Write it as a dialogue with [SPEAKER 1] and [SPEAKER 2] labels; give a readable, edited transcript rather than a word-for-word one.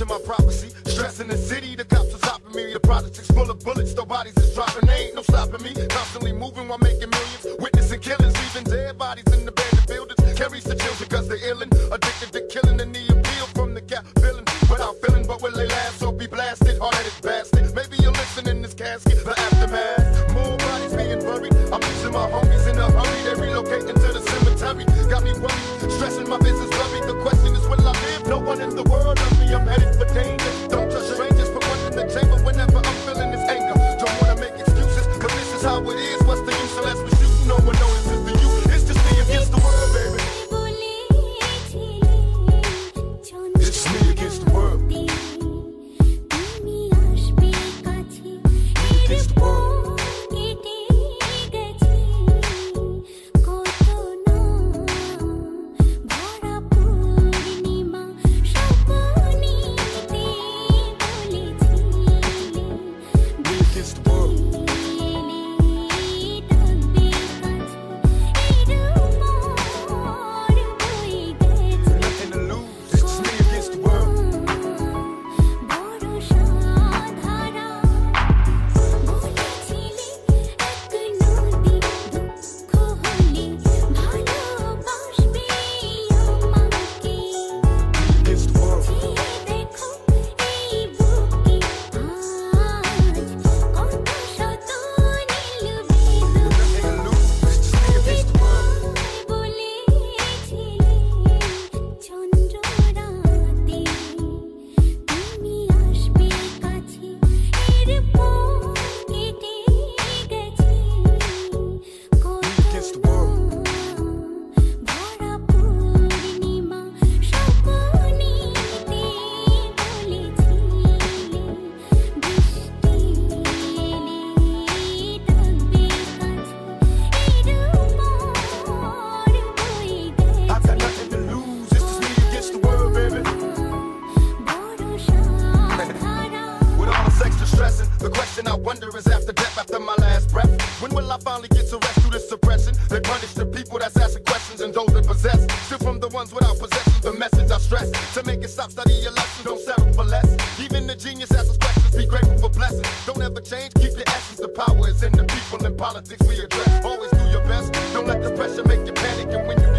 [SPEAKER 1] preaching my prophecy. Stressing the city, the cops are stopping me. The projects is full of bullets, the bodies is dropping. They ain't no stopping me. Constantly moving while making millions. Witnessing killings, leaving dead bodies in the abandoned buildings. Carries the children cause they're illin'. Addicted to killing and the appeal from the cap feeling. Without feeling, but will they last or be blasted? Hard-headed bastard. Maybe you'll listen in this casket, the aftermath. More bodies being buried. I'm losing my homies in a hurry. They relocating to the cemetery. Got me worried, stressing my business worried. The question is, will I live? No one in the world of me. I'm headed for danger. Don't trust strangers, put one in the chamber whenever I'm feeling this anger. Don't wanna make excuses, but this is how it is. What's the use unless we shoot? No one notices the you. It's just me against the world, baby. It's me against the world. Me against the world. The question I wonder is after death, after my last breath, when will I finally get to rest through this suppression? They punish the people that's asking questions and those that possess. Still from the ones without possessions, the message I stress. To make it stop, study your lesson, don't settle for less. Even the genius asks questions, be grateful for blessings. Don't ever change, keep your essence. The power is in the people, in politics we address. Always do your best, don't let the pressure make you panic. And when you